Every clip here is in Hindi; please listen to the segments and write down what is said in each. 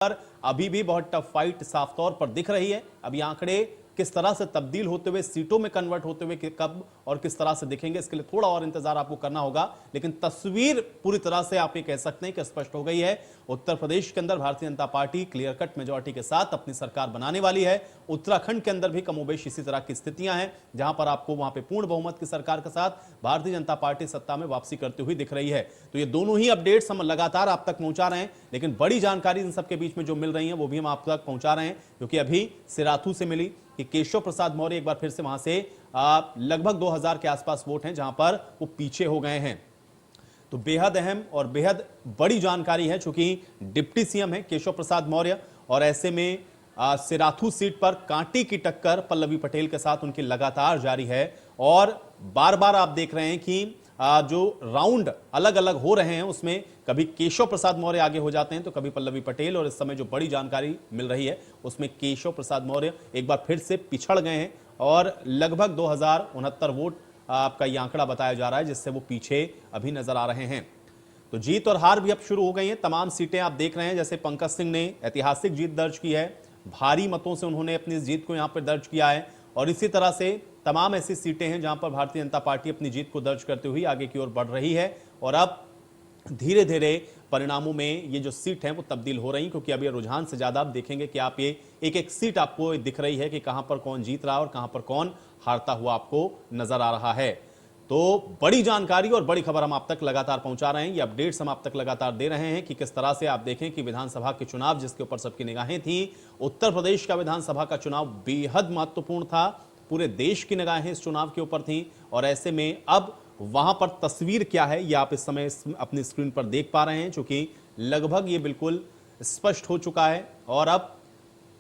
पर अभी भी बहुत टफ फाइट साफ तौर पर दिख रही है। अब ये आंकड़े किस तरह से तब्दील होते हुए सीटों में कन्वर्ट होते हुए कब और किस तरह से दिखेंगे, इसके लिए थोड़ा और इंतजार आपको करना होगा। लेकिन तस्वीर पूरी तरह से आप ये कह सकते हैं कि स्पष्ट हो गई है। उत्तर प्रदेश के अंदर Bharatiya Janata party clear cut majority के साथ अपनी सरकार बनाने वाली है। उत्तराखंड के अंदर भी कमोबेश इसी तरह की स्थितियां हैं, जहां पर आपको वहां पे पूर्ण बहुमत की सरकार के साथ भारतीय जनता पार्टी सत्ता में वापसी करती हुई दिख रही है। तो ये दोनों ही अपडेट्स हम लगातार आप तक पहुंचा रहे हैं, लेकिन बड़ी जानकारी इन सबके बीच में जो मिल रही है वो भी हम आप तक पहुंचा रहे हैं, क्योंकि अभी सिराथू से मिली कि केशव प्रसाद मौर्य एक बार फिर से वहां से लगभग 2000 के आसपास वोट हैं, जहां पर वो पीछे हो गए हैं। तो बेहद अहम और बेहद बड़ी जानकारी है, चूंकि डिप्टी सीएम है केशव प्रसाद मौर्य, और ऐसे में सिराथू सीट पर कांटे की टक्कर पल्लवी पटेल के साथ उनकी लगातार जारी है। और बार बार आप देख रहे हैं कि जो राउंड अलग अलग हो रहे हैं उसमें कभी केशव प्रसाद मौर्य आगे हो जाते हैं तो कभी पल्लवी पटेल, और इस समय जो बड़ी जानकारी मिल रही है उसमें केशव प्रसाद मौर्य एक बार फिर से पिछड़ गए हैं और लगभग 2069 वोट आपका ये आंकड़ा बताया जा रहा है, जिससे वो पीछे अभी नजर आ रहे हैं। तो जीत और हार भी अब शुरू हो गई हैं। तमाम सीटें आप देख रहे हैं, जैसे पंकज सिंह ने ऐतिहासिक जीत दर्ज की है, भारी मतों से उन्होंने अपनी इस जीत को यहां पर दर्ज किया है। और इसी तरह से तमाम ऐसी सीटें हैं जहां पर भारतीय जनता पार्टी अपनी जीत को दर्ज करते हुए आगे की ओर बढ़ रही है। और अब धीरे धीरे परिणामों में ये जो सीट है वो तब्दील हो रही, क्योंकि अब ये रुझान से ज्यादा आप देखेंगे कि आप ये एक एक सीट आपको दिख रही है कि कहां पर कौन जीत रहा है और कहां पर कौन हारता हुआ आपको नजर आ रहा है। तो बड़ी जानकारी और बड़ी खबर हम आप तक लगातार पहुंचा रहे हैं, ये अपडेट्स हम आप तक लगातार दे रहे हैं कि किस तरह से आप देखें कि विधानसभा के चुनाव जिसके ऊपर सबकी निगाहें थी, उत्तर प्रदेश का विधानसभा का चुनाव बेहद महत्वपूर्ण था, पूरे देश की निगाहें इस चुनाव के ऊपर थी। और ऐसे में अब वहां पर तस्वीर क्या है ये आप इस समय अपनी स्क्रीन पर देख पा रहे हैं, क्योंकि लगभग ये बिल्कुल स्पष्ट हो चुका है। और अब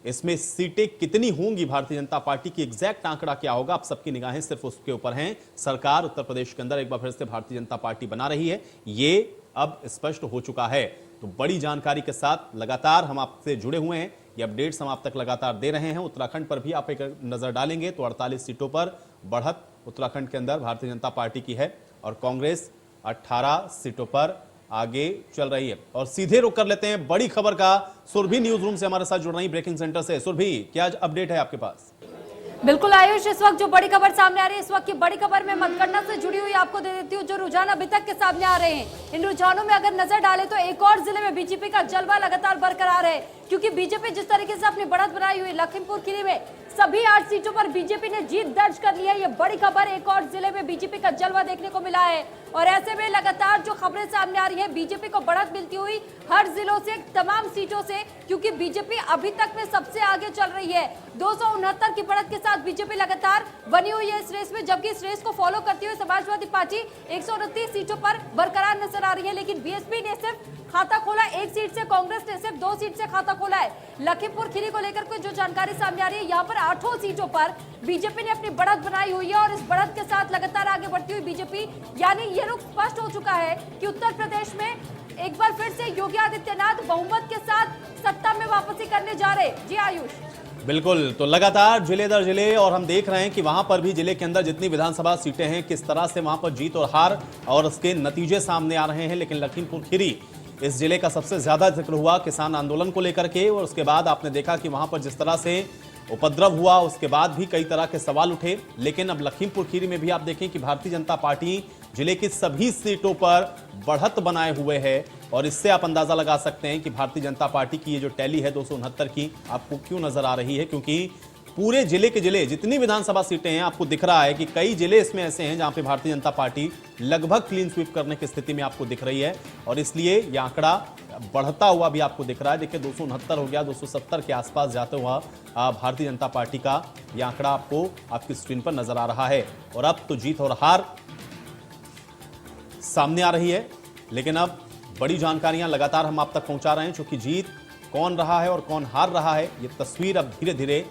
इसमें सीटें कितनी होंगी भारतीय जनता पार्टी की एग्जैक्ट आंकड़ा क्या होगा, आप सबकी निगाहें सिर्फ उसके ऊपर हैं। सरकार उत्तर प्रदेश के अंदर एक बार फिर से भारतीय जनता पार्टी बना रही है, ये अब स्पष्ट हो चुका है। तो बड़ी जानकारी के साथ लगातार हम आपसे जुड़े हुए हैं, ये अपडेट्स हम आप तक लगातार दे रहे हैं। उत्तराखंड पर भी आप एक नजर डालेंगे तो 48 सीटों पर बढ़त उत्तराखंड के अंदर भारतीय जनता पार्टी की है और कांग्रेस 18 सीटों पर आगे चल रही है। और सीधे रुक कर लेते हैं बड़ी खबर का। सुरभि न्यूज रूम से हमारे साथ जुड़ रही ब्रेकिंग सेंटर से। सुरभि, क्या अपडेट है आपके पास? बिल्कुल आयुष, इस वक्त जो बड़ी खबर सामने आ रही है, इस वक्त की बड़ी खबर में मतगणना से जुड़ी हुई आपको दे देती हूँ जो रुझान अभी तक के सामने आ रहे हैं। इन रुझानों में अगर नजर डालें तो एक और जिले में बीजेपी का जलवा लगातार बरकरार है, क्योंकि बीजेपी जिस तरीके से अपनी बढ़त बनाई हुई, लखीमपुर खीरी में सभी 8 सीटों पर बीजेपी ने जीत दर्ज कर ली है। ये बड़ी खबर, एक और जिले में बीजेपी का जलवा देखने को मिला है। और ऐसे में लगातार जो खबरें सामने आ रही है, बीजेपी को बढ़त मिलती हुई हर जिलों से, तमाम सीटों से, क्योंकि बीजेपी अभी तक में सबसे आगे चल रही है। 269 की बढ़त के साथ बीजेपी लगातार बनी हुई है इस रेस में, जबकि इस रेस को फॉलो करते हुए समाजवादी पार्टी 129 सीटों पर बरकरार नजर आ रही है। लेकिन बीएसपी ने सिर्फ खाता खोला 1 सीट से, कांग्रेस ने सिर्फ 2 सीट से खाता खोला है। लखीमपुर खीरी को लेकर कोई जो जानकारी सामने आ रही है, यहाँ पर 8 सीटों पर बीजेपी ने अपनी बढ़त बनाई हुई है और इस बढ़त के साथ लगातार आगे बढ़ती हुई बीजेपी, यानी ये रुख स्पष्ट हो चुका है कि उत्तर प्रदेश में एक बार फिर से योगी आदित्यनाथ बहुमत के साथ सत्ता में वापसी करने जा रहे। जी आयुष, बिल्कुल। तो लगातार जिले दर जिले और हम देख रहे हैं कि वहां पर भी जिले के अंदर जितनी विधानसभा सीटें हैं, किस तरह से वहां पर जीत और हार और उसके नतीजे सामने आ रहे हैं। लेकिन लखीमपुर खीरी इस जिले का सबसे ज्यादा जिक्र हुआ किसान आंदोलन को लेकर के, और उसके बाद आपने देखा कि वहां पर जिस तरह से उपद्रव हुआ उसके बाद भी कई तरह के सवाल उठे। लेकिन अब लखीमपुर खीरी में भी आप देखें कि भारतीय जनता पार्टी जिले की सभी सीटों पर बढ़त बनाए हुए है, और इससे आप अंदाजा लगा सकते हैं कि भारतीय जनता पार्टी की ये जो टैली है 269 की आपको क्यों नजर आ रही है, क्योंकि पूरे जिले के जिले जितनी विधानसभा सीटें हैं आपको दिख रहा है कि कई जिले इसमें ऐसे हैं जहां पे भारतीय जनता पार्टी लगभग क्लीन स्वीप करने की स्थिति में आपको दिख रही है। और इसलिए यह आंकड़ा बढ़ता हुआ भी आपको दिख रहा है। देखिए 269 हो गया, 270 के आसपास जाते हुआ भारतीय जनता पार्टी का यह आंकड़ा आपको आपकी स्क्रीन पर नजर आ रहा है। और अब तो जीत और हार सामने आ रही है, लेकिन अब बड़ी जानकारियां लगातार हम आप तक पहुंचा रहे हैं, क्योंकि जीत कौन रहा है और कौन हार रहा है ये तस्वीर अब धीरे धीरे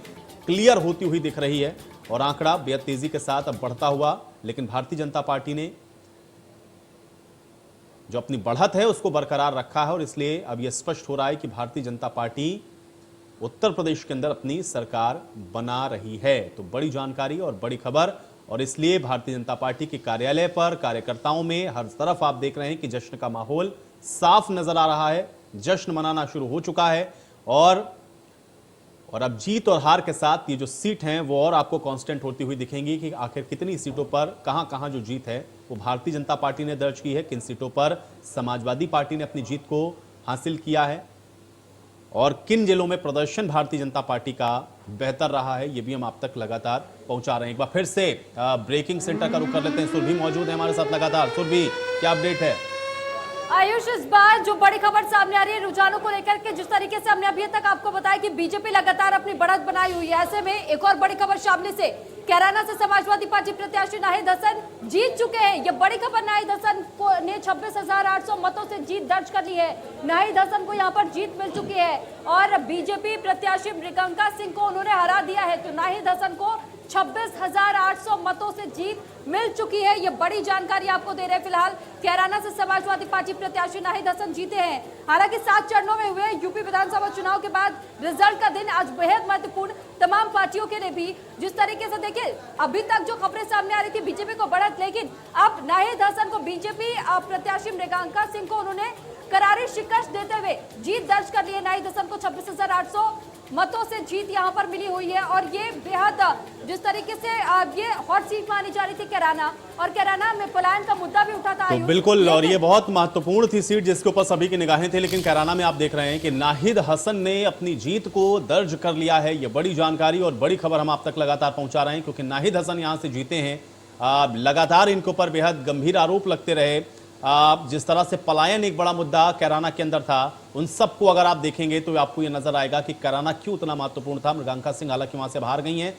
क्लियर होती हुई दिख रही है और आंकड़ा बेहद तेजी के साथ अब बढ़ता हुआ। लेकिन भारतीय जनता पार्टी ने जो अपनी बढ़त है उसको बरकरार रखा है, और इसलिए अब यह स्पष्ट हो रहा है कि भारतीय जनता पार्टी उत्तर प्रदेश के अंदर अपनी सरकार बना रही है। तो बड़ी जानकारी और बड़ी खबर, और इसलिए भारतीय जनता पार्टी के कार्यालय पर कार्यकर्ताओं में हर तरफ आप देख रहे हैं कि जश्न का माहौल साफ नजर आ रहा है। जश्न मनाना शुरू हो चुका है और अब जीत और हार के साथ ये जो सीट हैं वो और आपको कांस्टेंट होती हुई दिखेंगी कि आखिर कितनी सीटों पर कहां कहां जो जीत है वो भारतीय जनता पार्टी ने दर्ज की है, किन सीटों पर समाजवादी पार्टी ने अपनी जीत को हासिल किया है और किन जिलों में प्रदर्शन भारतीय जनता पार्टी का बेहतर रहा है, ये भी हम आप तक लगातार पहुंचा रहे हैं। एक बार फिर से ब्रेकिंग सेंटर का रुख कर लेते हैं। सुरभि मौजूद है हमारे साथ लगातार। सुरभि, क्या अपडेट है? आयुष, इस बार जो बड़ी खबर सामने आ रही है रुझानों को लेकर के, जिस तरीके से हमने अभी तक आपको बताया कि बीजेपी लगातार अपनी बढ़त बनाई हुई है, ऐसे में एक और बड़ी खबर सामने से कैराना से समाजवादी पार्टी प्रत्याशी नाहिद हसन जीत चुके हैं। ये बड़ी खबर, नाहिद हसन को ने 26,800 मतों से जीत दर्ज कर ली है। नाहिद हसन को यहां पर जीत मिल चुकी है और बीजेपी प्रत्याशी मृगंका सिंह को उन्होंने हरा दिया है। तो नाहिद हसन को 26,800 मतों से जीत मिल चुकी है। ये बड़ी जानकारी आपको दे रहे हैं। फिलहाल कैराना से समाजवादी पार्टी प्रत्याशी नाहिद हसन जीते हैं। हालांकि 7 चरणों में हुए यूपी विधानसभा चुनाव के बाद रिजल्ट का दिन आज बेहद महत्वपूर्ण तमाम पार्टियों के लिए भी। जिस तरीके से देखिए, अभी तक जो खबरें सामने आ रही थी बीजेपी को बढ़त, लेकिन अब नाहिद हसन को बीजेपी प्रत्याशी मृगंका सिंह को उन्होंने करारी शिकस्त देते हुए जीत दर्ज कर ली है। नाहिद हसन को 26,800 मतों से जीत यहां पर मिली हुई है और ये बेहद, जिस तरीके से ये हॉट सीट मानी जा रही थी कैराना, और कैराना में पलायन का मुद्दा भी उठा था। तो बिल्कुल, और ये बहुत महत्वपूर्ण थी सीट जिसके ऊपर सभी की निगाहें थी, लेकिन कैराना में आप देख रहे हैं कि नाहिद हसन ने अपनी जीत को दर्ज कर लिया है। ये बड़ी जानकारी और बड़ी खबर हम आप तक लगातार पहुंचा रहे हैं, क्योंकि नाहिद हसन यहां से जीते हैं। लगातार इनके ऊपर बेहद गंभीर आरोप लगते रहे। जिस तरह से पलायन एक बड़ा मुद्दा कैराना के अंदर था, उन सबको अगर आप देखेंगे तो आपको यह नजर आएगा कि कैराना क्यों उतना महत्वपूर्ण था। मृगंका सिंह हालांकि वहां से बाहर गई हैं।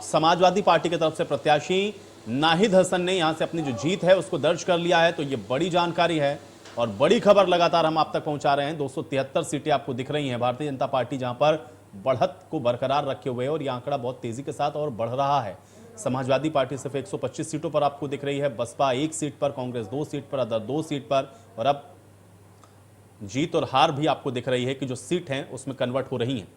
समाजवादी पार्टी की तरफ से प्रत्याशी नाहिद हसन ने यहां से अपनी जो जीत है उसको दर्ज कर लिया है। तो ये बड़ी जानकारी है और बड़ी खबर लगातार हम आप तक पहुंचा रहे हैं। 273 सीटें आपको दिख रही हैं भारतीय जनता पार्टी जहां पर बढ़त को बरकरार रखे हुए है और यह आंकड़ा बहुत तेजी के साथ और बढ़ रहा है। समाजवादी पार्टी सिर्फ 125 सीटों पर आपको दिख रही है, बसपा 1 सीट पर, कांग्रेस 2 सीट पर, अदर 2 सीट पर, और अब जीत और हार भी आपको दिख रही है कि जो सीट हैं उसमें कन्वर्ट हो रही हैं।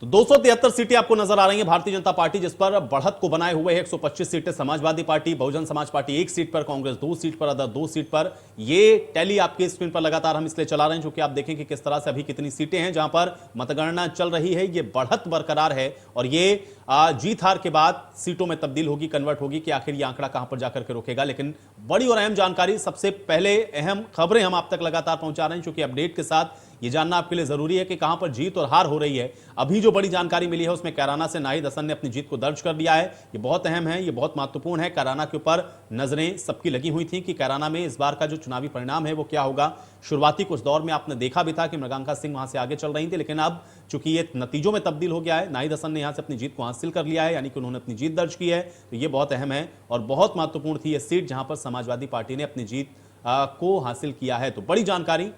तो 273 सीटें आपको नजर आ रही हैं भारतीय जनता पार्टी जिस पर बढ़त को बनाए हुए है। 125 सीटें Samajwadi party, Bahujan Samaj party 1 seat पर, कांग्रेस 2 सीट पर, अदर 2 सीट पर। ये टैली आपके स्क्रीन पर लगातार हम इसलिए चला रहे हैं क्योंकि आप देखें कि किस तरह से अभी कितनी सीटें हैं जहां पर मतगणना चल रही है। ये बढ़त बरकरार है और ये जीत हार के बाद सीटों में तब्दील होगी, कन्वर्ट होगी कि आखिर ये आंकड़ा कहां पर जाकर के रुकेगा। लेकिन बड़ी और अहम जानकारी, सबसे पहले अहम खबरें हम आप तक लगातार पहुंचा रहे हैं क्योंकि अपडेट के साथ ये जानना आपके लिए जरूरी है कि कहां पर जीत और हार हो रही है। अभी जो बड़ी जानकारी मिली है उसमें कैराना से नाहिद हसन ने अपनी जीत को दर्ज कर दिया है। ये बहुत अहम है, ये बहुत महत्वपूर्ण है। कैराना के ऊपर नजरें सबकी लगी हुई थी कि कैराना में इस बार का जो चुनावी परिणाम है वो क्या होगा। शुरुआती कुछ दौर में आपने देखा भी था कि मृगंका सिंह वहां से आगे चल रही थी, लेकिन अब चूंकि ये नतीजों में तब्दील हो गया है, नाहिद हसन ने यहां से अपनी जीत को हासिल कर लिया है, यानी कि उन्होंने अपनी जीत दर्ज की है। तो ये बहुत अहम है और बहुत महत्वपूर्ण थी ये सीट जहां पर समाजवादी पार्टी ने अपनी जीत को हासिल किया है। तो बड़ी जानकारी।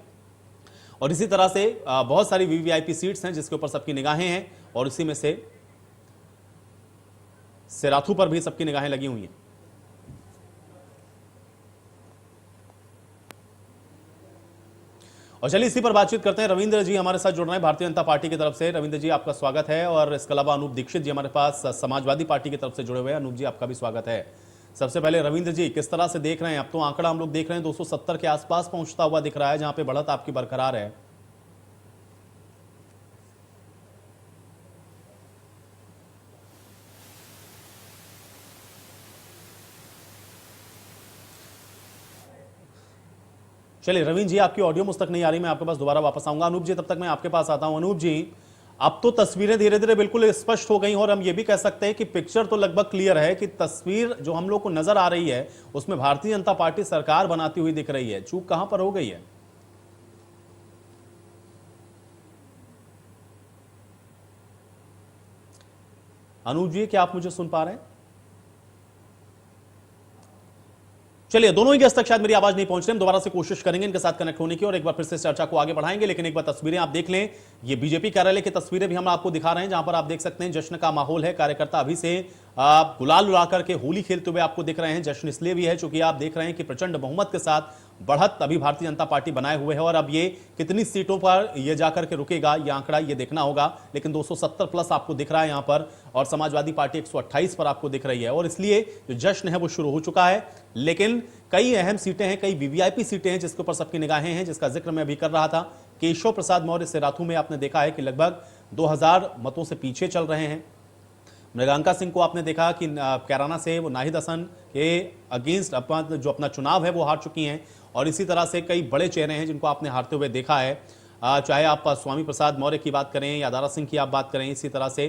और इसी तरह से बहुत सारी वीवीआईपी सीट्स हैं जिसके ऊपर सबकी निगाहें हैं और इसी में से सिराथू पर भी सबकी निगाहें लगी हुई हैं। और चलिए इसी पर बातचीत करते हैं। रविंद्र जी हमारे साथ जुड़ रहे हैं भारतीय जनता पार्टी की तरफ से। रविंद्र जी, आपका स्वागत है। और इसके अलावा अनूप दीक्षित जी हमारे पास समाजवादी पार्टी की तरफ से जुड़े हुए हैं। अनूप जी, आपका भी स्वागत है। सबसे पहले रविंद्र जी, किस तरह से देख रहे हैं? अब तो आंकड़ा हम लोग देख रहे हैं 270 के आसपास पहुंचता हुआ दिख रहा है, जहां पे बढ़त आपकी बरकरार है। चलिए रविंद्र जी, आपकी ऑडियो मुझ तक नहीं आ रही, मैं आपके पास दोबारा वापस आऊंगा। अनूप जी, तब तक मैं आपके पास आता हूं। अनूप जी, अब तो तस्वीरें धीरे धीरे बिल्कुल स्पष्ट हो गई और हम ये भी कह सकते हैं कि पिक्चर तो लगभग क्लियर है कि तस्वीर जो हम लोग को नजर आ रही है उसमें भारतीय जनता पार्टी सरकार बनाती हुई दिख रही है। चूक कहां पर हो गई है? अनूप जी, क्या आप मुझे सुन पा रहे हैं? चलिए, दोनों ही गेस्ट तक शायद मेरी आवाज नहीं पहुंच रही, हम दोबारा से कोशिश करेंगे इनके साथ कनेक्ट होने की और एक बार फिर से चर्चा को आगे बढ़ाएंगे। लेकिन एक बार तस्वीरें आप देख लें, ये बीजेपी कार्यालय की तस्वीरें भी हम आपको दिखा रहे हैं जहां पर आप देख सकते हैं जश्न का माहौल है। कार्यकर्ता अभी से गुलाल उड़ा करके होली खेलते हुए आपको दिख रहे हैं। जश्न इसलिए भी है क्योंकि आप देख रहे हैं कि प्रचंड बहुमत के साथ बढ़त अभी भारतीय जनता पार्टी बनाए हुए है और अब ये कितनी सीटों पर ये जाकर के रुकेगा, ये आंकड़ा ये देखना होगा। लेकिन 270 प्लस आपको दिख रहा है यहां पर और समाजवादी पार्टी 128 पर आपको दिख रही है और इसलिए जो जश्न है वो शुरू हो चुका है। लेकिन कई अहम सीटें हैं, कई वीवीआईपी सीटें हैं जिसके ऊपर सबकी निगाहें हैं, जिसका जिक्र मैं अभी कर रहा था। केशव प्रसाद मौर्य सिराथू में आपने देखा है कि लगभग 2000 मतों से पीछे चल रहे हैं। मृगांका सिंह को आपने देखा कि कैराना से वो नाहिद हसन के अगेंस्ट जो अपना चुनाव है वो हार चुकी हैं और इसी तरह से कई बड़े चेहरे हैं जिनको आपने हारते हुए देखा है। चाहे आप स्वामी प्रसाद मौर्य की बात करें या दारा सिंह की आप बात करें, इसी तरह से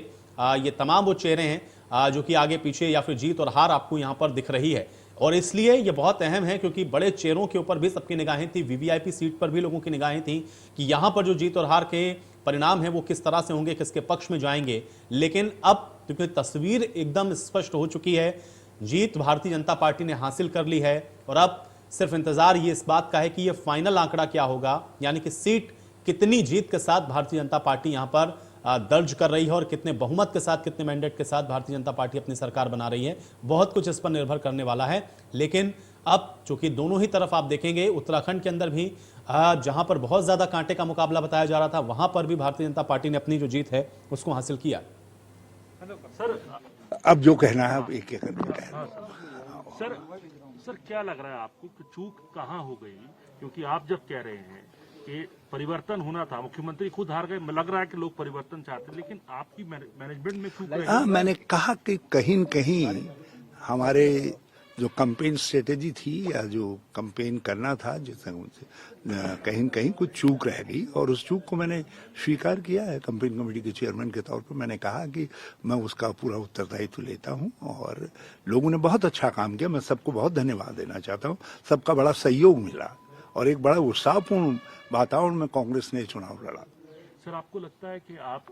ये तमाम वो चेहरे हैं जो कि आगे पीछे या फिर जीत और हार आपको यहाँ पर दिख रही है। और इसलिए ये बहुत अहम है क्योंकि बड़े चेहरों के ऊपर भी सबकी निगाहें थी, वीवीआईपी सीट पर भी लोगों की निगाहें थी कि यहाँ पर जो जीत और हार के परिणाम है वो किस तरह से होंगे, किसके पक्ष में जाएंगे। लेकिन अब क्योंकि तस्वीर एकदम स्पष्ट हो चुकी है, जीत भारतीय जनता पार्टी ने हासिल कर ली है और अब सिर्फ इंतजार ये इस बात का है कि ये फाइनल आंकड़ा क्या होगा, यानी कि सीट कितनी जीत के साथ भारतीय जनता पार्टी यहां पर दर्ज कर रही है और कितने बहुमत के साथ, कितने मैंडेट के साथ भारतीय जनता पार्टी अपनी सरकार बना रही है। बहुत कुछ इस पर निर्भर करने वाला है। लेकिन अब चूंकि दोनों ही तरफ आप देखेंगे, उत्तराखंड के अंदर भी जहां पर बहुत ज्यादा कांटे का मुकाबला बताया जा रहा था, वहां पर भी भारतीय जनता पार्टी ने अपनी जो जीत है उसको हासिल किया। सर अब जो कहना है अब एक एक करके कहना। सर क्या लग रहा है आपको कि चूक कहाँ हो गई? क्योंकि आप जब कह रहे हैं कि परिवर्तन होना था, मुख्यमंत्री खुद हार गए, लग रहा है कि लोग परिवर्तन चाहते हैं, लेकिन आपकी मैनेजमेंट में चूक रही है। मैंने कहा कि कहीं न कहीं हमारे जो कैंपेन स्ट्रेटेजी थी या जो कैंपेन करना था, जिससे कहीं न कहीं कुछ चूक रह गई और उस चूक को मैंने स्वीकार किया है। कैंपेन कमेटी के चेयरमैन के तौर पर मैंने कहा कि मैं उसका पूरा उत्तरदायित्व लेता हूं और लोगों ने बहुत अच्छा काम किया। मैं सबको बहुत धन्यवाद देना चाहता हूं। सबका बड़ा सहयोग मिला और एक बड़ा उत्साहपूर्ण वातावरण में कांग्रेस ने चुनाव लड़ा। सर आपको लगता है कि आप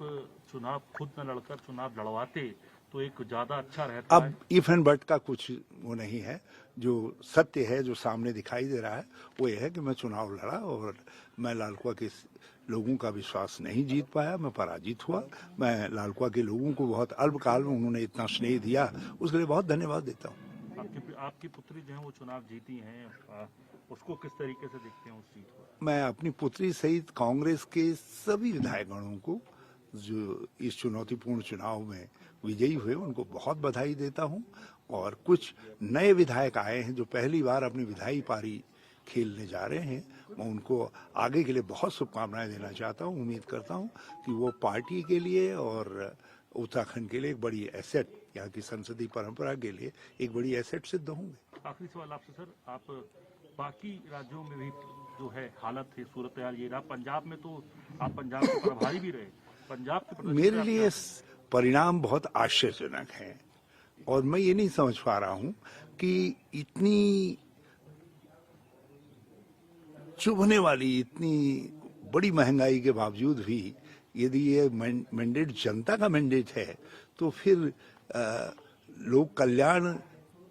चुनाव खुद न लड़कर चुनाव लड़वाते तो एक ज्यादा अच्छा रहता? अब इफ एंड बट का कुछ वो नहीं है। जो सत्य है, जो सामने दिखाई दे रहा है, वो ये है कि मैं चुनाव लड़ा और मैं लालकुआ के लोगों का विश्वास नहीं जीत पाया, मैं पराजित हुआ। मैं लालकुआ के लोगों को बहुत अल्पकाल में उन्होंने इतना स्नेह दिया, उसके लिए बहुत धन्यवाद देता हूँ। आपकी पुत्री जो है वो चुनाव जीती हैं, उसको किस तरीके से देखते हैं उस जीत को? मैं अपनी पुत्री सहित कांग्रेस के सभी विधायकगणों को जो इस चुनौतीपूर्ण चुनाव में विजयी हुए उनको बहुत बधाई देता हूं और कुछ नए विधायक आए हैं जो पहली बार अपनी विधायी पारी खेलने जा रहे हैं। मैं उनको आगे के लिए बहुत शुभकामनाएं देना चाहता हूं। उम्मीद करता हूं कि वो पार्टी के लिए और उत्तराखंड के लिए एक बड़ी एसेट, यहाँ की संसदीय परंपरा के लिए एक बड़ी एसेट सिद्ध होंगे। आखिरी सवाल आपसे सर, आप बाकी राज्यों में भी जो है हालत है, सूरत हाल ये रहा, पंजाब में तो आप पंजाब के प्रभारी भी रहे, पंजाब के मेरे लिए परिणाम बहुत आश्चर्यजनक है और मैं ये नहीं समझ पा रहा हूं कि इतनी चुभने वाली, इतनी बड़ी महंगाई के बावजूद भी यदि ये मैंडेट जनता का मैंडेट है तो फिर लोक कल्याण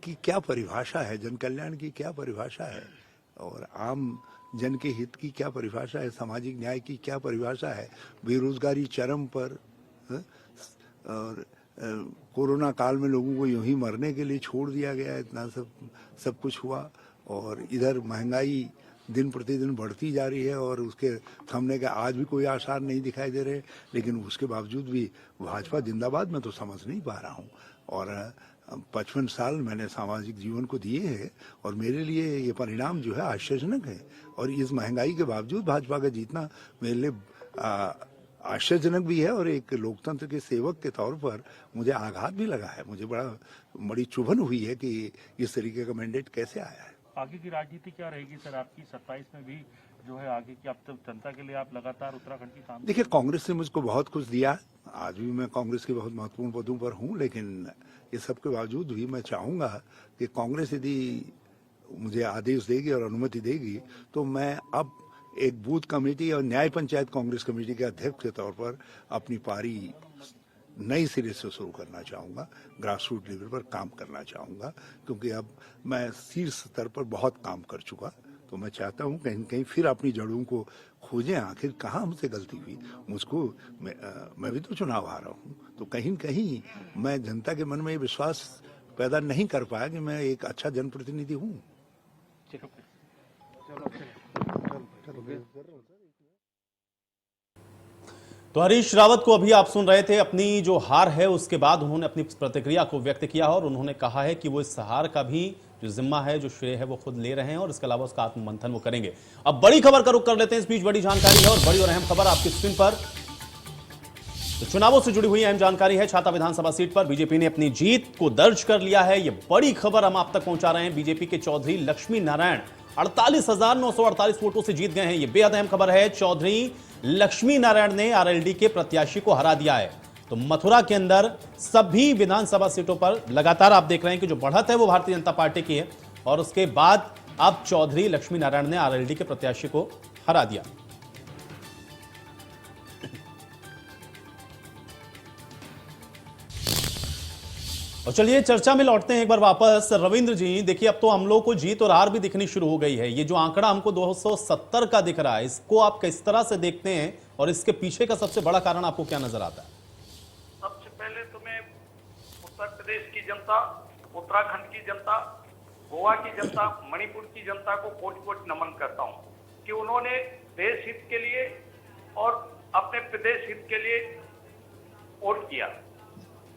की क्या परिभाषा है, जन कल्याण की क्या परिभाषा है और आम जन के हित की क्या परिभाषा है, सामाजिक न्याय की क्या परिभाषा है। बेरोजगारी चरम पर और कोरोना काल में लोगों को यूं ही मरने के लिए छोड़ दिया गया, इतना सब कुछ हुआ और इधर महंगाई दिन प्रतिदिन बढ़ती जा रही है और उसके थमने के आज भी कोई आसार नहीं दिखाई दे रहे। लेकिन उसके बावजूद भी भाजपा जिंदाबाद मैं तो समझ नहीं पा रहा हूँ और 55 साल मैंने सामाजिक जीवन को दिए हैं और मेरे लिए ये परिणाम जो है आश्चर्यजनक है और इस महंगाई के बावजूद भाजपा का जीतना मेरे लिए आश्चर्यजनक भी है और एक लोकतंत्र के सेवक के तौर पर मुझे आघात भी लगा है। मुझे बड़ी चुभन हुई है कि इस तरीके का मैंडेट कैसे आया है। आगे की राजनीति क्या रहेगी सर आपकी? 27 में भी जो है आगे की, अब तक जनता के लिए आप लगातार उत्तराखंड की काम? देखिए, कांग्रेस ने मुझको बहुत कुछ दिया, आज भी मैं कांग्रेस के बहुत महत्वपूर्ण पदों पर हूं, लेकिन ये सब के बावजूद भी मैं चाहूंगा कि कांग्रेस यदि मुझे आदेश देगी और अनुमति देगी तो मैं अब एक बूथ कमेटी और न्याय पंचायत कांग्रेस कमेटी के अध्यक्ष के तौर पर अपनी पारी नई सिरे से शुरू करना चाहूंगा, ग्रास रूट लेवल पर काम करना चाहूंगा, क्योंकि अब मैं शीर्ष स्तर पर बहुत काम कर चुका, तो मैं चाहता हूं कहीं न कहीं फिर अपनी जड़ों को खोजें, आखिर कहाँ हमसे गलती हुई। मुझको मैं भी तो चुनाव हारा हूं, तो कहीं न कहीं मैं जनता के मन में ये विश्वास पैदा नहीं कर पाया कि मैं एक अच्छा जनप्रतिनिधि हूं। तो हरीश रावत को अभी आप सुन रहे थे। अपनी जो हार है उसके बाद उन्होंने अपनी प्रतिक्रिया को व्यक्त किया और उन्होंने कहा है कि वो इस हार का भी जो जिम्मा है, जो श्रेय है, वो खुद ले रहे हैं और इसके अलावा उसका आत्ममंथन वो करेंगे। अब बड़ी खबर का रुख कर लेते हैं। इस बीच बड़ी जानकारी है और बड़ी और अहम खबर आपकी स्क्रीन पर। तो चुनावों से जुड़ी हुई अहम जानकारी है। छाता विधानसभा सीट पर बीजेपी ने अपनी जीत को दर्ज कर लिया है। यह बड़ी खबर हम आप तक पहुंचा रहे हैं। बीजेपी के चौधरी लक्ष्मी नारायण 48,948 वोटों से जीत गए हैं। यह बेहद अहम खबर है। चौधरी लक्ष्मी नारायण ने आरएलडी के प्रत्याशी को हरा दिया है। तो मथुरा के अंदर सभी विधानसभा सीटों पर लगातार आप देख रहे हैं कि जो बढ़त है वो भारतीय जनता पार्टी की है और उसके बाद अब चौधरी लक्ष्मी नारायण ने आरएलडी के प्रत्याशी को हरा दिया। और चलिए चर्चा में लौटते हैं एक बार वापस। रविंद्र जी, देखिए अब तो हम लोग को जीत और हार भी दिखनी शुरू हो गई है। ये जो आंकड़ा हमको 270 का दिख रहा है, इसको आप किस तरह से देखते हैं और इसके पीछे का सबसे बड़ा कारण आपको क्या नजर आता है? सबसे पहले तो मैं उत्तर प्रदेश की जनता, उत्तराखंड की जनता, गोवा की जनता, मणिपुर की जनता को कोटि-कोटि नमन करता हूं कि उन्होंने देश हित के लिए और अपने प्रदेश हित के लिए वोट किया।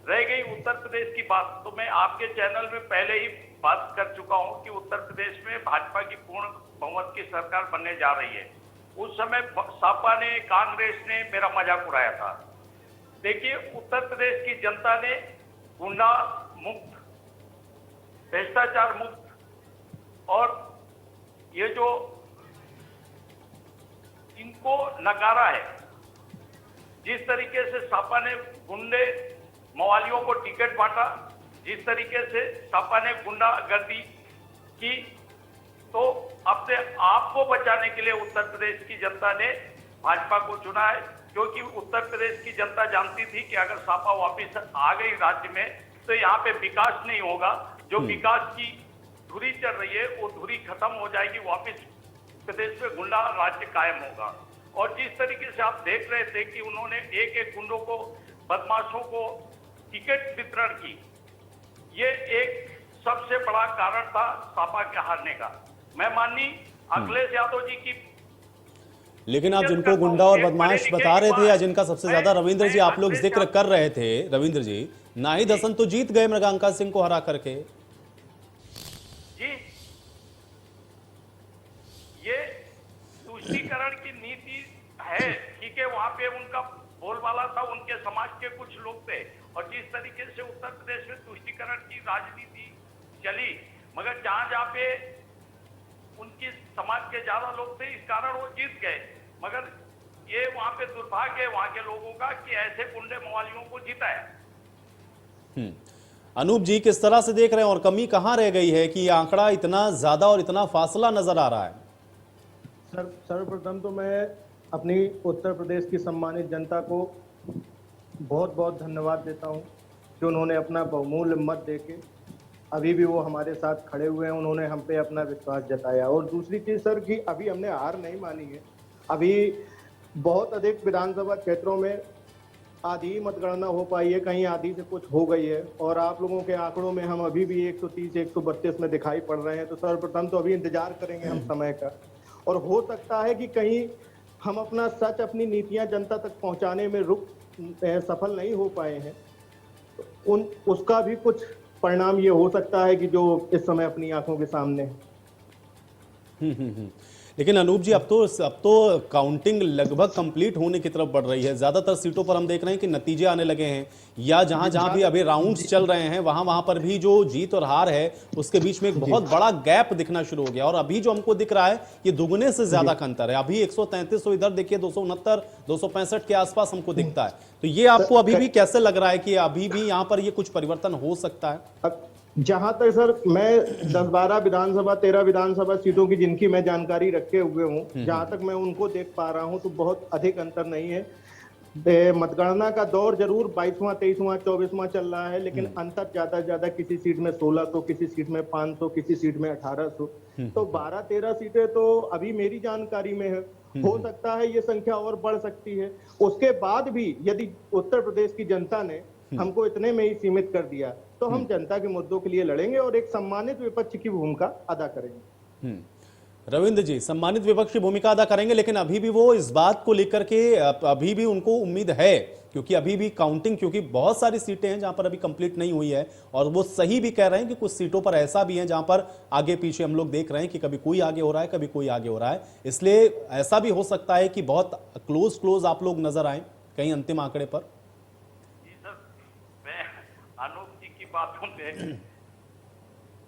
रह गई उत्तर प्रदेश की बात, तो मैं आपके चैनल में पहले ही बात कर चुका हूं कि उत्तर प्रदेश में भाजपा की पूर्ण बहुमत की सरकार बनने जा रही है। उस समय सपा ने, कांग्रेस ने मेरा मजाक उड़ाया था। देखिए, उत्तर प्रदेश की जनता ने गुंडा मुक्त, भ्रष्टाचार मुक्त और ये जो इनको नकारा है, जिस तरीके से सपा ने गुंडे मवालियों को टिकट बांटा, जिस तरीके से सपा ने गुंडागर्दी की, तो अपने आप को बचाने के लिए उत्तर प्रदेश की जनता ने भाजपा को चुना है। क्योंकि उत्तर प्रदेश की जनता जानती थी कि अगर सपा वापस आ गई राज्य में तो यहाँ पे विकास नहीं होगा। जो विकास की धुरी चल रही है वो धुरी खत्म हो जाएगी, वापस प्रदेश में गुंडा राज्य कायम होगा। और जिस तरीके से आप देख रहे थे कि उन्होंने एक एक गुंडों को, बदमाशों को टिकट वितरण की, ये एक सबसे बड़ा कारण था सपा के हारने का। मैं माननीय अखिलेश यादव जी की, लेकिन आप जिनको गुंडा और बदमाश बता रहे थे या जिनका सबसे ज्यादा रविंद्र जी आप लोग जिक्र कर रहे थे, रविंद्र जी, नाहिद हसन तो जीत गए मृगांका सिंह को हरा करके। जी, ये तुष्टीकरण की नीति है। ठीक है, वहां पे उनका बोलबाला था, उनके समाज के कुछ लोग थे और जिस तरीके से उत्तर प्रदेश में तुष्टीकरण की राजनीति चली, मगर जहां पे उनकी समाज के ज्यादा लोग थे, इस कारण वो जीत गए। मगर ये वहां पे दुर्भाग्य है वहां के लोगों का कि ऐसे गुंडे मवालियों को जिताया। अनूप जी, किस तरह से देख रहे हैं और कमी कहां रह गई है कि ये आंकड़ा इतना ज्यादा और इतना फासला नजर आ रहा है? सर्वप्रथम तो मैं अपनी उत्तर प्रदेश की सम्मानित जनता को बहुत बहुत धन्यवाद देता हूं कि उन्होंने अपना बहुमूल्य मत देके अभी भी वो हमारे साथ खड़े हुए हैं। उन्होंने हम पे अपना विश्वास जताया। और दूसरी चीज सर कि अभी हमने हार नहीं मानी है। अभी बहुत अधिक विधानसभा क्षेत्रों में आधी मतगणना हो पाई है, कहीं आधी से कुछ हो गई है और आप लोगों के आंकड़ों में हम अभी भी 130 132 में दिखाई पड़ रहे हैं। तो सर्वप्रथम तो अभी इंतजार करेंगे हम समय का, और हो सकता है कि कहीं हम अपना सच, अपनी नीतियां जनता तक पहुंचाने में सफल नहीं हो पाए हैं। उसका भी कुछ परिणाम ये हो सकता है कि जो इस समय अपनी आंखों के सामने है। लेकिन अनूप जी, अब तो काउंटिंग लगभग कंप्लीट होने की तरफ बढ़ रही है। ज्यादातर सीटों पर हम देख रहे हैं कि नतीजे आने लगे हैं, या जहां जहां भी अभी राउंड्स चल रहे हैं वहां पर भी जो जीत और हार है उसके बीच में एक बहुत बड़ा गैप दिखना शुरू हो गया। और अभी जो हमको दिख रहा है ये दुगने से ज्यादा का अंतर है। अभी 133, तो इधर देखिए 269, 265 के आसपास हमको दिखता है। तो ये आपको अभी भी कैसे लग रहा है कि अभी भी यहाँ पर ये कुछ परिवर्तन हो सकता है? जहां तक सर मैं 10-12 विधानसभा, 13 विधानसभा सीटों की जिनकी मैं जानकारी रखे हुए हूं, जहां तक मैं उनको देख पा रहा हूं तो बहुत अधिक अंतर नहीं है। मतगणना का दौर जरूर 22वां 23वां 24वां चल रहा है, लेकिन अंतर ज्यादा से ज्यादा किसी सीट में 1600, किसी सीट में 500, किसी सीट में 1800, तो 12-13 सीटें तो अभी मेरी जानकारी में है। हो सकता है ये संख्या और बढ़ सकती है। उसके बाद भी यदि उत्तर प्रदेश की जनता ने हमको इतने में ही सीमित कर दिया तो हम जनता के मुद्दों के लिए लड़ेंगे और एक सम्मानित विपक्ष की भूमिका अदा करेंगे। रविंद्र जी, सम्मानित विपक्ष की भूमिका अदा करेंगे, लेकिन अभी भी वो इस बात को लेकर के अभी भी उनको उम्मीद है, क्योंकि अभी भी काउंटिंग, क्योंकि बहुत सारी सीटें हैं जहां पर अभी कंप्लीट नहीं हुई है, और वो सही भी कह रहे हैं कि कुछ सीटों पर ऐसा भी है जहां पर आगे पीछे हम लोग देख रहे हैं कि कभी कोई आगे हो रहा है, कभी कोई आगे हो रहा है। इसलिए ऐसा भी हो सकता है कि बहुत क्लोज आप लोग नजर आए कहीं अंतिम आंकड़े पर। जी सर, मैं अनूप जी की बातों पे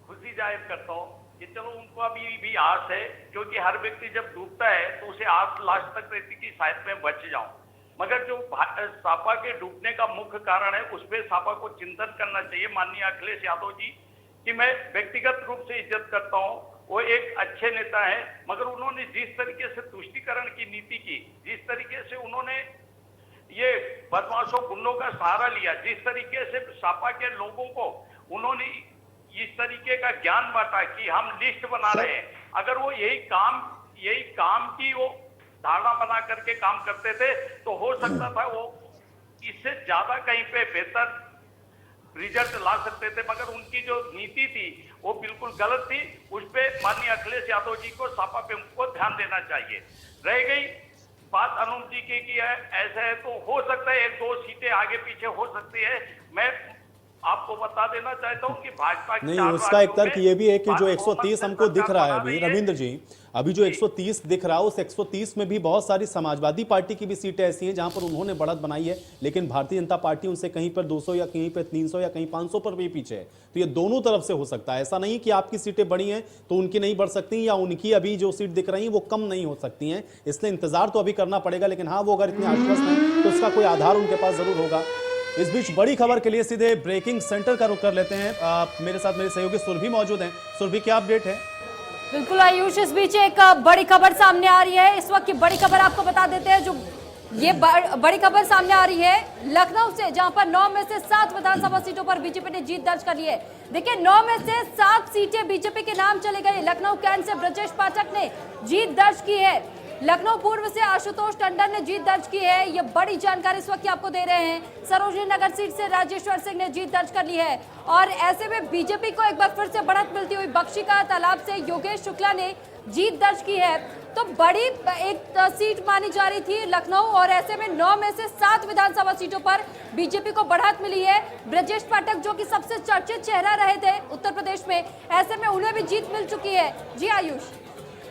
खुशी जाहिर करता हूँ कि चलो उनको अभी भी आस है, क्योंकि हर व्यक्ति जब डूबता है तो उसे आस लास्ट तक रहती कि शायद मैं बच जाऊं। मगर जो सपा के डूबने का मुख्य कारण है, उस पर सपा को चिंतन करना चाहिए। माननीय अखिलेश यादव जी कि मैं व्यक्तिगत रूप से इज्जत करता हूं, वो एक अच्छे नेता है, मगर उन्होंने जिस तरीके से तुष्टीकरण की नीति की, जिस तरीके से उन्होंने ये बदमाशों गुंडों का सहारा लिया, जिस तरीके से सपा के लोगों को उन्होंने इस तरीके का ज्ञान बांटा कि हम लिस्ट बना रहे हैं, अगर वो यही काम की वो धारणा बना करके काम करते थे तो हो सकता था वो इससे ज्यादा कहीं पे बेहतर रिजल्ट ला सकते थे। मगर उनकी जो नीति थी वो बिल्कुल गलत थी। उस पे माननीय अखिलेश यादव जी को सपा पे उनको ध्यान देना चाहिए। रह गई बात अनूप जी की है, ऐसा है तो हो सकता है 1-2 सीटें आगे पीछे हो सकती है। मैं आपको बता देना चाहता हूं कि भाजपा नहीं, उसका एक तर्क ये भी है कि जो 130 हमको दिख रहा है अभी, रविंद्र जी, अभी जो 130 दिख रहा है, उस 130 में भी बहुत सारी समाजवादी पार्टी की भी सीटें ऐसी हैं जहां पर उन्होंने बढ़त बनाई है, लेकिन भारतीय जनता पार्टी उनसे कहीं पर 200 या कहीं पर 300 या कहीं 500 पर भी पीछे है। तो ये दोनों तरफ से हो सकता है। ऐसा नहीं कि आपकी सीटें बढ़ी हैं तो उनकी नहीं बढ़ सकती, या उनकी अभी जो सीट दिख रही है वो कम नहीं हो सकती हैं। इसलिए इंतजार तो अभी करना पड़ेगा, लेकिन हाँ, वो अगर इतने आश्वस्त हैं तो उसका कोई आधार उनके पास जरूर होगा। इस बीच बड़ी खबर के लिए सीधे ब्रेकिंग सेंटर का रुख कर लेते हैं। मेरे साथ मेरे सहयोगी सुरभि मौजूद हैं। सुरभि, क्या अपडेट है? बिल्कुल आयुष, इस बीच एक बड़ी खबर सामने आ रही है। इस वक्त की बड़ी खबर आपको बता देते हैं। जो ये बड़ी खबर सामने आ रही है लखनऊ से, जहां पर 9 में से 7 विधानसभा सीटों पर बीजेपी ने जीत दर्ज कर ली है। देखिए, 9 में से 7 सीटें बीजेपी के नाम चली गई। लखनऊ कैंट से ब्रजेश पाठक ने जीत दर्ज की है। लखनऊ पूर्व से आशुतोष टंडन ने जीत दर्ज की है। ये बड़ी जानकारी इस वक्त आपको दे रहे हैं। सरोजनी नगर सीट से राजेश्वर सिंह ने जीत दर्ज कर ली है, और ऐसे में बीजेपी को एक बार फिर से बढ़त मिलती हुई बख्शी का तालाब से योगेश शुक्ला ने जीत दर्ज की है। तो बड़ी एक सीट मानी जा रही थी लखनऊ, और ऐसे में 9 में से 7 विधानसभा सीटों पर बीजेपी को बढ़त मिली है। ब्रजेश पाठक जो कि सबसे चर्चित चेहरा रहे थे उत्तर प्रदेश में, ऐसे में उन्हें भी जीत मिल चुकी है। जी आयुष,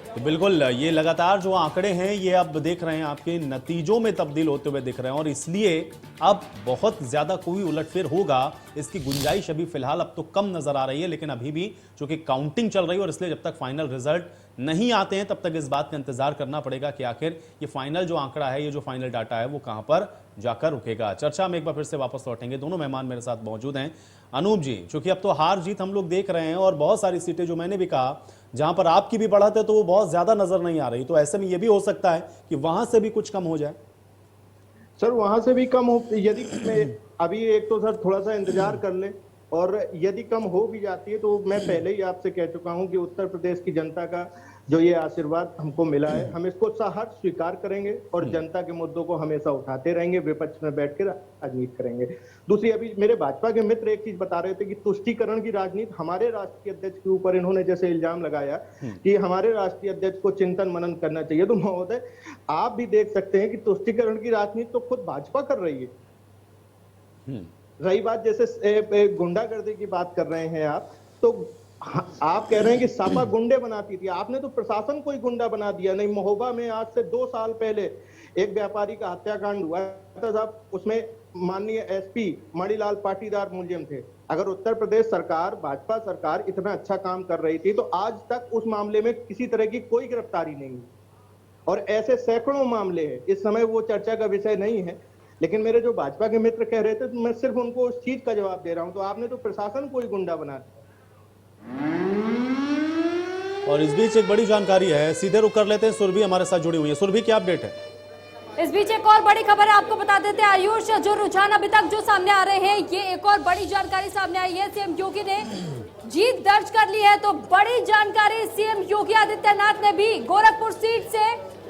तो बिल्कुल, ये लगातार जो आंकड़े हैं ये अब देख रहे हैं आपके नतीजों में तब्दील होते हुए दिख रहे हैं, और इसलिए अब बहुत ज्यादा कोई उलटफेर होगा इसकी गुंजाइश अभी फिलहाल अब तो कम नजर आ रही है। लेकिन अभी भी चूंकि काउंटिंग चल रही है, और इसलिए जब तक फाइनल रिजल्ट नहीं आते हैं तब तक इस बात का इंतजार करना पड़ेगा कि आखिर ये फाइनल जो आंकड़ा है, ये जो फाइनल डाटा है, वो कहां पर जाकर रुकेगा। चर्चा में एक बार फिर से वापस लौटेंगे। दोनों मेहमान मेरे साथ मौजूद हैं। अनूप जी, चूंकि अब तो हार जीत हम लोग देख रहे हैं, और बहुत सारी सीटें जो मैंने भी कहा जहां पर आपकी भी बढ़त है तो वो बहुत ज्यादा नजर नहीं आ रही, तो ऐसे में ये भी हो सकता है कि वहां से भी कुछ कम हो जाए। सर, वहां से भी कम हो, यदि अभी एक तो सर थोड़ा सा इंतजार कर ले, और यदि कम हो भी जाती है तो मैं पहले ही आपसे कह चुका हूं कि उत्तर प्रदेश की जनता का जो ये आशीर्वाद हमको मिला है, हम इसको सहर्ष स्वीकार करेंगे और जनता के मुद्दों को हमेशा उठाते रहेंगे, विपक्ष में बैठकर राजनीति करेंगे। दूसरी, अभी मेरे भाजपा के मित्र एक चीज बता रहे थे कि तुष्टीकरण की राजनीति हमारे राष्ट्रीय अध्यक्ष के ऊपर इन्होंने जैसे इल्जाम लगाया कि हमारे राष्ट्रीय अध्यक्ष को चिंतन मनन करना चाहिए। तो महोदय, आप भी देख सकते हैं कि तुष्टीकरण की राजनीति तो खुद भाजपा कर रही है। रही बात जैसे गुंडागर्दी की बात कर रहे हैं आप, तो आप कह रहे हैं कि सपा गुंडे बनाती थी, आपने तो प्रशासन को ही गुंडा बना दिया। नहीं, महोबा में आज से 2 साल पहले एक व्यापारी का हत्याकांड हुआ था साहब, उसमें माननीय एसपी मणिलाल पाटीदार मुलजिम थे। अगर उत्तर प्रदेश सरकार, भाजपा सरकार इतना अच्छा काम कर रही थी तो आज तक उस मामले में किसी तरह की कोई गिरफ्तारी नहीं हुई, और ऐसे सैकड़ों मामले हैं। इस समय वो चर्चा का विषय नहीं है, लेकिन मेरे जो भाजपा के मित्र कह रहे थे तो मैं सिर्फ उनको उस चीज का जवाब दे रहा हूं, तो आपने तो प्रशासन को ही गुंडा बना दिया। और इस बीच एक बड़ी जानकारी है, सीधे रुक कर लेते हैं। सुरभि हमारे साथ जुड़ी हुई है। सुरभि, क्या अपडेट है? इस बीच एक और बड़ी खबर है, आपको बता देते हैं आयुष, जो रुझान अभी तक जो सामने आ रहे हैं, ये एक और बड़ी जानकारी सामने आई है। सीएम योगी ने जीत दर्ज कर ली है, तो बड़ी जानकारी, सीएम योगी आदित्यनाथ ने भी गोरखपुर सीट से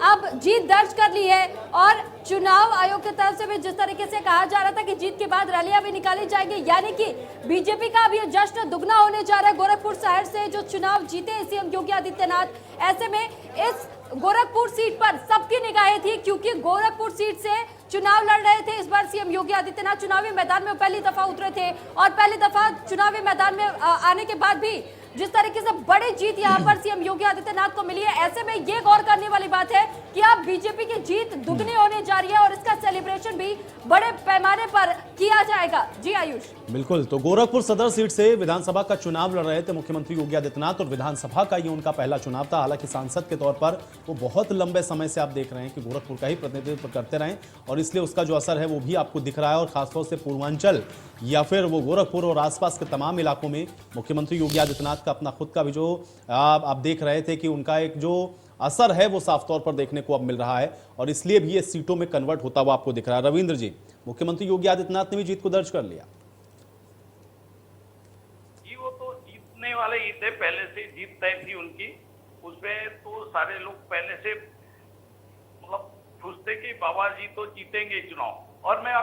अब जीत दर्ज कर ली है। और चुनाव आयोग की तरफ से भी जिस तरीके से कहा जा रहा था कि जीत के बाद रैलियां भी निकाली जाएंगी, यानी कि बीजेपी का अब ये जश्न दुगना होने जा रहा है। गोरखपुर शहर से जो चुनाव जीते हैं सीएम योगी आदित्यनाथ, ऐसे में इस गोरखपुर सीट पर सबकी निगाहें थी, क्योंकि गोरखपुर सीट से चुनाव लड़ रहे थे इस बार सीएम योगी आदित्यनाथ। चुनावी मैदान में पहली दफा उतरे थे और पहली दफा चुनावी मैदान में आने के बाद भी जिस तरीके से बड़ी जीत यहां पर सीएम योगी आदित्यनाथ को मिली है, ऐसे में ये गौर करने वाली बात है कि अब बीजेपी की जीत दुगनी होने जा रही है और इसका सेलिब्रेशन भी बड़े पैमाने पर किया जाएगा। जी आयुष। बिल्कुल, तो गोरखपुर सदर सीट से विधानसभा का चुनाव लड़ रहे थे मुख्यमंत्री योगी आदित्यनाथ और विधानसभा का ये उनका पहला चुनाव था। हालांकि सांसद के तौर पर वो बहुत लंबे समय से आप देख रहे हैं कि गोरखपुर का ही प्रतिनिधित्व करते रहे और इसलिए उसका जो असर है वो भी आपको दिख रहा है। और खासतौर से पूर्वांचल या फिर वो गोरखपुर और आसपास के तमाम इलाकों में मुख्यमंत्री योगी आदित्यनाथ का अपना खुद का भी जो आप देख रहे थे कि उनका एक जो असर है वो साफ तौर पर देखने को अब मिल रहा है और इसलिए भी ये सीटों में कन्वर्ट होता हुआ आपको दिख रहा है। रविंद्र जी, मुख्यमंत्री योगी आदित्यनाथ ने भी जीत को दर्ज कर लिया। जी, वो तो जीतने वाले ही थे, पहले से जीत तय थी उनकी। उसमें तो सारे लोग पहले से मतलब खुश थे कि बाबा जी तो जीतेंगे चुनाव। और मैं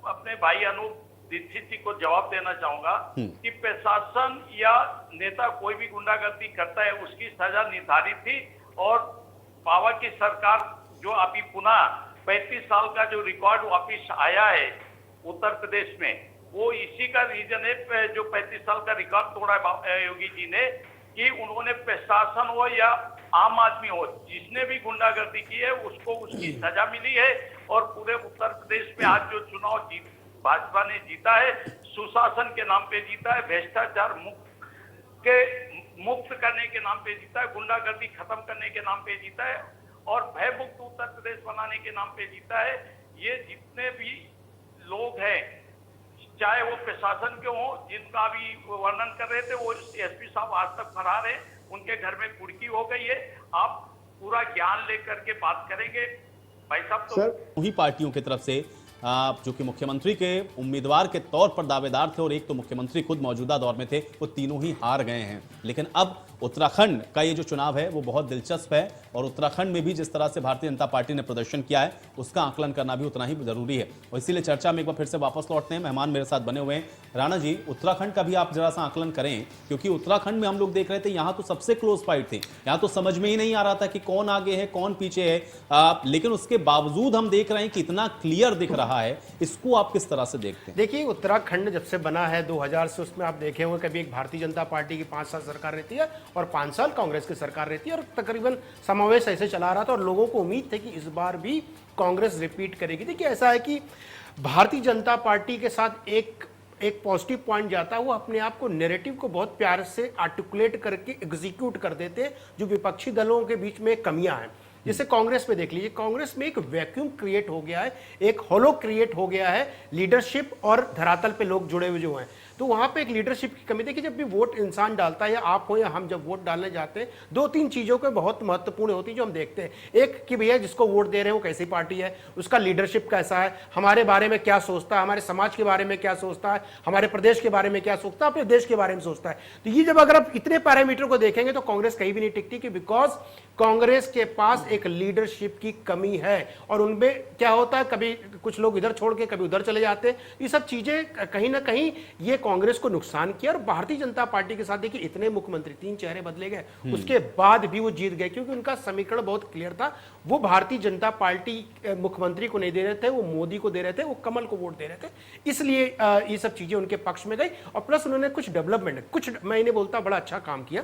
अपने भाई अनूप दीक्षित जी को जवाब देना चाहूंगा कि प्रशासन या नेता कोई भी गुंडागर्दी करता है उसकी सजा निर्धारित थी और बाबा की सरकार जो अभी पुनः 35 साल का जो रिकॉर्ड वापिस आया है उत्तर प्रदेश में, वो इसी का रीजन है। जो 35 साल का रिकॉर्ड तोड़ा है योगी जी ने, कि उन्होंने प्रशासन हो या आम आदमी हो, जिसने भी गुंडागर्दी की है उसको उसकी सजा मिली है। और पूरे उत्तर प्रदेश में आज जो चुनाव भाजपा ने जीता है, सुशासन के नाम पे जीता है, भ्रष्टाचार मुक्त करने के नाम पे जीता है, गुंडागर्दी खत्म करने के नाम पे जीता है और भय मुक्त उत्तर प्रदेश बनाने के नाम पे जीता है। ये जितने भी लोग हैं, चाहे वो प्रशासन के हों, जिनका भी वर्णन कर रहे थे, वो एसपी साहब आज तक फरार है, उनके घर में कुर्की हो गई है। आप पूरा ज्ञान लेकर के बात करेंगे भाई साहब। तो उन्हीं पार्टियों की तरफ से जो कि मुख्यमंत्री के उम्मीदवार के तौर पर दावेदार थे और एक तो मुख्यमंत्री खुद मौजूदा दौर में थे, वो तीनों ही हार गए हैं। लेकिन अब उत्तराखंड का ये जो चुनाव है वो बहुत दिलचस्प है और उत्तराखंड में भी जिस तरह से भारतीय जनता पार्टी ने प्रदर्शन किया है उसका आकलन करना भी उतना ही जरूरी है। और इसीलिए चर्चा में एक बार फिर से वापस लौटते हैं। मेहमान मेरे साथ बने हुए हैं। राणा जी, उत्तराखंड का भी आप जरा सा आकलन करें, क्योंकि उत्तराखंड में हम लोग देख रहे थे यहाँ तो सबसे क्लोज फाइट थी, यहाँ तो समझ में ही नहीं आ रहा था कि कौन आगे है कौन पीछे है, लेकिन उसके बावजूद हम देख रहे हैं कि इतना क्लियर दिख रहा है। इसको आप किस तरह से देखते हैं? देखिए, उत्तराखंड जब से बना है 2000 से, उसमें आप देखे होंगे कभी एक भारतीय जनता पार्टी की 5 साल सरकार रहती है और 5 साल कांग्रेस की सरकार रहती है और तकरीबन समावेश ऐसे चला रहा था और लोगों को उम्मीद थी कि इस बार भी कांग्रेस रिपीट करेगी। देखिए, ऐसा है कि भारतीय जनता पार्टी के साथ एक पॉजिटिव पॉइंट जाता है, वो अपने आप को नैरेटिव को बहुत प्यार से आर्टिकुलेट करके एग्जीक्यूट कर देते हैं जो विपक्षी दलों के बीच में कमियां हैं। जैसे कांग्रेस में देख लीजिए, कांग्रेस में एक वैक्यूम क्रिएट हो गया है, एक होलो क्रिएट हो गया है, लीडरशिप और धरातल पे लोग जुड़े हुए जो हैं, तो वहां पे एक लीडरशिप की कमी। देखिए, जब भी वोट इंसान डालता है या आप हो या हम जब वोट डालने जाते हैं, 2-3 चीजों के बहुत महत्वपूर्ण होती है जो हम देखते हैं। एक कि भैया जिसको वोट दे रहे हैं वो कैसी पार्टी है, उसका लीडरशिप कैसा है, हमारे बारे में क्या सोचता है, हमारे समाज के बारे में क्या सोचता है, हमारे प्रदेश के बारे में क्या सोचता है, अपने देश के बारे में सोचता है। तो ये जब अगर आप इतने पैरामीटर को देखेंगे तो कांग्रेस कहीं भी नहीं टिकती, कि बिकॉज कांग्रेस के पास एक लीडरशिप की कमी है और उनमें क्या होता है, कभी कुछ लोग इधर छोड़ के कभी उधर चले जाते हैं। ये सब चीजें कहीं ना कहीं ये कांग्रेस को नुकसान किया। और भारतीय जनता पार्टी के साथ देखिए, इतने मुख्यमंत्री, 3 चेहरे बदले गए, उसके बाद भी वो जीत गए, क्योंकि उनका समीकरण बहुत क्लियर था। वो भारतीय जनता पार्टी मुख्यमंत्री को नहीं दे रहे थे, वो मोदी को दे रहे थे, वो कमल को वोट दे रहे थे, इसलिए ये सब चीजें उनके पक्ष में गई। और प्लस उन्होंने कुछ डेवलपमेंट, कुछ मैं इन्हें बोलता बड़ा अच्छा काम किया,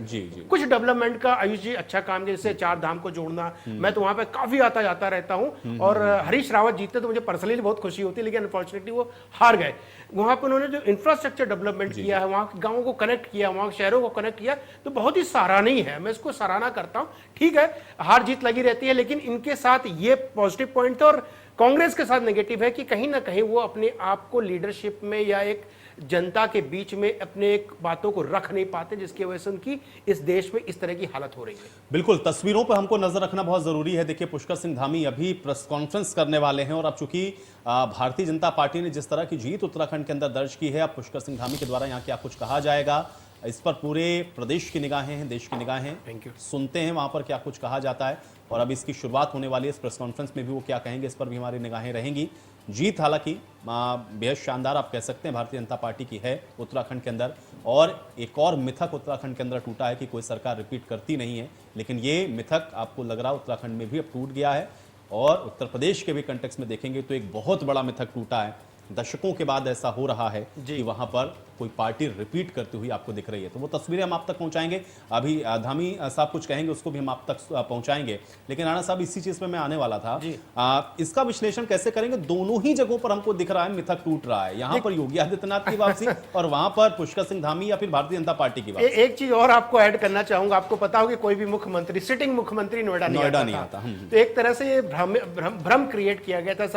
कुछ डेवलपमेंट का आयुष जी अच्छा काम किया, जैसे 4 धाम को जोड़ना। मैं तो वहां पे काफी आता जाता रहता हूं और हरीश रावत जीतते तो मुझे पर्सनली बहुत खुशी होती, लेकिन अनफॉर्चुनेटली वो हार गए। वहां पर उन्होंने जो इंफ्रास्ट्रक्चर डेवलपमेंट किया है, वहां के गांवों को कनेक्ट किया, वहां के शहरों को कनेक्ट किया, तो बहुत ही सराहनीय है। मैं इसको सराहना करता हूं। ठीक है, हार जीत लगी रहती है, लेकिन इनके साथ ये पॉजिटिव पॉइंट था। और कांग्रेस के साथ नेगेटिव है कि कहीं ना कहीं वो अपने आप को लीडरशिप में या एक जनता के बीच में अपने एक बातों को रख नहीं पाते, जिसकी वजह से उनकी इस देश में इस तरह की हालत हो रही है। बिल्कुल, तस्वीरों पर हमको नजर रखना बहुत जरूरी है। देखिए, पुष्कर सिंह धामी अभी प्रेस कॉन्फ्रेंस करने वाले हैं और अब चूंकि भारतीय जनता पार्टी ने जिस तरह की जीत उत्तराखंड के अंदर दर्ज की है, अब पुष्कर सिंह धामी के द्वारा यहाँ क्या कुछ कहा जाएगा, इस पर पूरे प्रदेश की निगाहें हैं, देश की निगाहें हैं। सुनते हैं वहां पर क्या कुछ कहा जाता है और अब इसकी शुरुआत होने वाली है। इस प्रेस कॉन्फ्रेंस में भी वो क्या कहेंगे, इस पर भी हमारी निगाहें रहेंगी। जीत हालांकि बेहद शानदार आप कह सकते हैं भारतीय जनता पार्टी की है उत्तराखंड के अंदर, और एक और मिथक उत्तराखंड के अंदर टूटा है कि कोई सरकार रिपीट करती नहीं है, लेकिन ये मिथक आपको लग रहा है उत्तराखंड में भी अब टूट गया है। और उत्तर प्रदेश के भी कंटेक्स्ट में देखेंगे तो एक बहुत बड़ा मिथक टूटा है। दशकों के बाद ऐसा हो रहा है कि वहां पर कोई पार्टी रिपीट करती हुई आपको दिख रही है। तो वो तस्वीरें हम आप तक पहुंचाएंगे। अभी धामी साहब कुछ कहेंगे, उसको भी हम आप तक पहुंचाएंगे। लेकिन राणा साहब, इसी चीज पे मैं आने वाला था। इसका विश्लेषण कैसे करेंगे? दोनों ही जगहों पर हमको दिख रहा है मिथक टूट रहा है। यहाँ पर योगी आदित्यनाथ की वापसी और वहां पर पुष्कर सिंह धामी या फिर भारतीय जनता पार्टी की वापसी। एक चीज और आपको ऐड करना चाहूंगा, आपको पता हो कि कोई भी मुख्यमंत्री, सिटिंग मुख्यमंत्री नोएडा नहीं आता। तो एक तरह से ये भ्रम क्रिएट किया गया था। सब